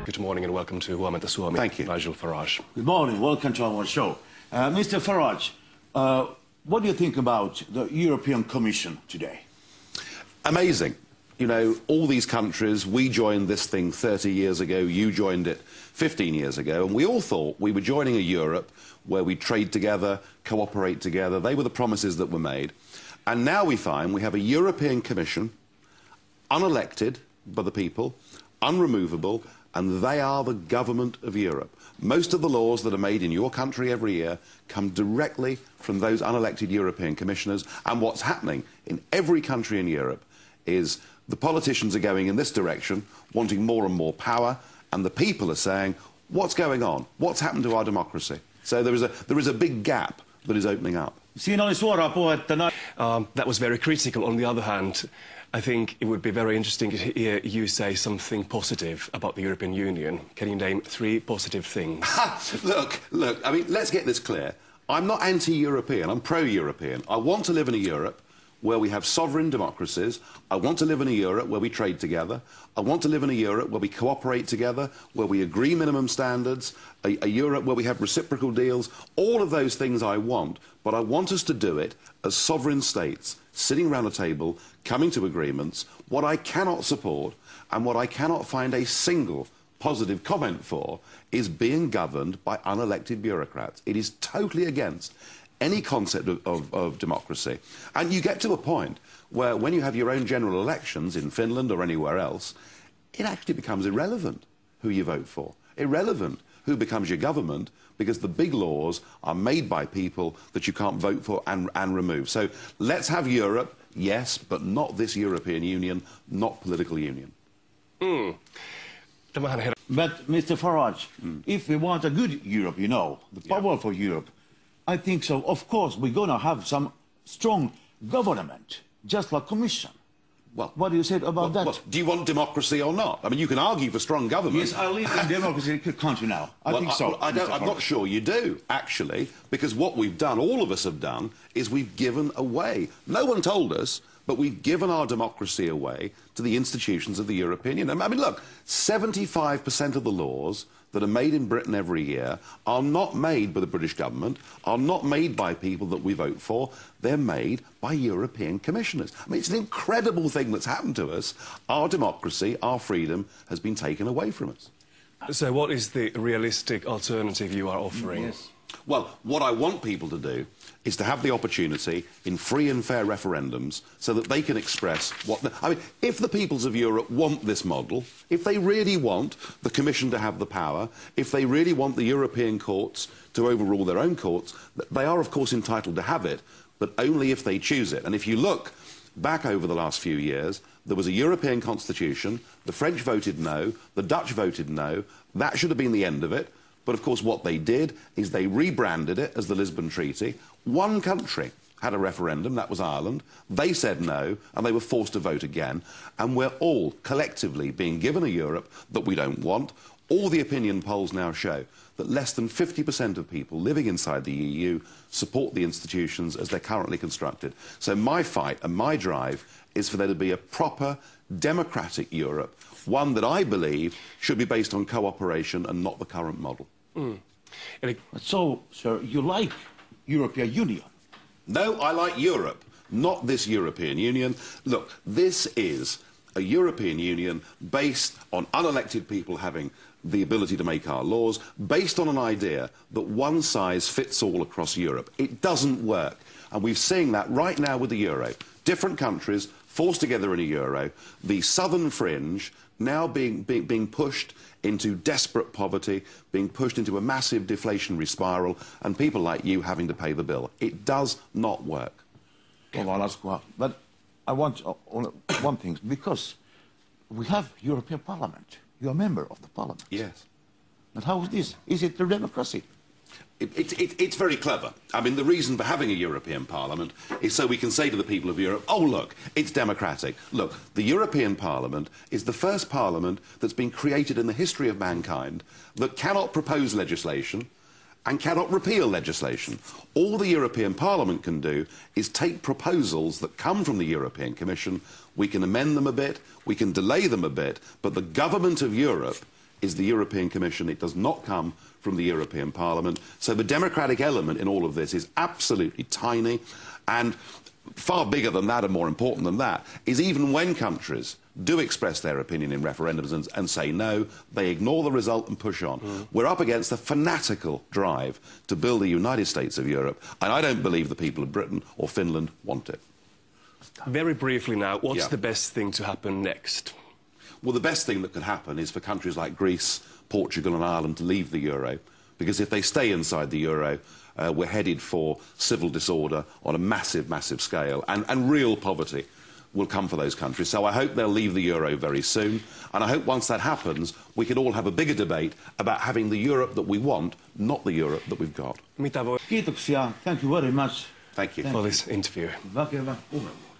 Good morning and welcome to Huomenta Suomi. Thank you. Nigel Farage. Good morning. Welcome to our show. Mr. Farage, what do you think about the European Commission today? Amazing. You know, all these countries, we joined this thing 30 years ago, you joined it 15 years ago, and we all thought we were joining a Europe where we trade together, cooperate together. They were the promises that were made. And now we find we have a European Commission, unelected by the people, unremovable, and they are the government of Europe. Most of the laws that are made in your country every year come directly from those unelected European commissioners, and what's happening in every country in Europe is the politicians are going in this direction, wanting more and more power, and the people are saying, what's going on? What's happened to our democracy? So there is a big gap that is opening up. That was very critical. On the other hand, I think it would be very interesting to hear you say something positive about the European Union. Can you name 3 positive things? Look, I mean, let's get this clear. I'm not anti-European, I'm pro-European. I want to live in a Europe where we have sovereign democracies. I want to live in a Europe where we trade together. I want to live in a Europe where we cooperate together, where we agree minimum standards, a Europe where we have reciprocal deals. All of those things I want, but I want us to do it as sovereign states, sitting around a table, coming to agreements. What I cannot support and what I cannot find a single positive comment for is being governed by unelected bureaucrats. It is totally against any concept of democracy. And you get to a point where when you have your own general elections in Finland or anywhere else, it actually becomes irrelevant who you vote for, irrelevant who becomes your government, because the big laws are made by people that you can't vote for and remove. So let's have Europe, yes, but not this European Union, not political union. But, Mr. Farage, if we want a good Europe, you know, the powerful Europe, I think so. Of course, we're going to have some strong government, just like Commission. Well, what do you say about that? Well, do you want democracy or not? I mean, you can argue for strong government. Yes, I live in democracy country now. I think so. I'm not sure you do, actually, because what we've done, all of us have done, is we've given away. No one told us, but we've given our democracy away to the institutions of the European Union. I mean, look, 75% of the laws that are made in Britain every year are not made by the British government, are not made by people that we vote for. They're made by European commissioners. I mean, it's an incredible thing that's happened to us. Our democracy, our freedom has been taken away from us. So what is the realistic alternative you are offering? Yes. Well, what I want people to do is to have the opportunity in free and fair referendums so that they can express what... I mean, if the peoples of Europe want this model, if they really want the Commission to have the power, if they really want the European courts to overrule their own courts, they are, of course, entitled to have it, but only if they choose it. And if you look back over the last few years, there was a European constitution, the French voted no, the Dutch voted no. That should have been the end of it. But, of course, what they did is they rebranded it as the Lisbon Treaty. One country had a referendum, that was Ireland. They said no, and they were forced to vote again. And we're all collectively being given a Europe that we don't want. All the opinion polls now show that less than 50% of people living inside the EU support the institutions as they're currently constructed. So my fight and my drive is for there to be a proper, democratic Europe, one that I believe should be based on cooperation and not the current model. So, sir, you like European Union? No, I like Europe, not this European Union. Look, this is a European Union based on unelected people having the ability to make our laws, based on an idea that one size fits all across Europe. It doesn't work. And we're seeing that right now with the euro. Different countries forced together in a euro, the southern fringe now being pushed into desperate poverty, being pushed into a massive deflationary spiral, and people like you having to pay the bill. It does not work. But I want one thing, because we have European Parliament. You're a member of the Parliament. Yes. But how is this? Is it the democracy? It's very clever. I mean, the reason for having a European Parliament is so we can say to the people of Europe, oh, look, it's democratic. Look, the European Parliament is the first parliament that's been created in the history of mankind that cannot propose legislation and cannot repeal legislation. All the European Parliament can do is take proposals that come from the European Commission, we can amend them a bit, we can delay them a bit, but the government of Europe is the European Commission. It does not come from the European Parliament. So the democratic element in all of this is absolutely tiny, and far bigger than that and more important than that is even when countries do express their opinion in referendums and say no, they ignore the result and push on. We're up against a fanatical drive to build the United States of Europe, and I don't believe the people of Britain or Finland want it. Very briefly now, what's the best thing to happen next? Well, the best thing that could happen is for countries like Greece, Portugal and Ireland to leave the euro, because if they stay inside the euro, we're headed for civil disorder on a massive, massive scale, and real poverty will come for those countries. So I hope they'll leave the euro very soon, and I hope once that happens, we can all have a bigger debate about having the Europe that we want, not the Europe that we've got. Kiitoksia. Thank you very much. Thank you. For this interview. Väkevä puheenvuoro.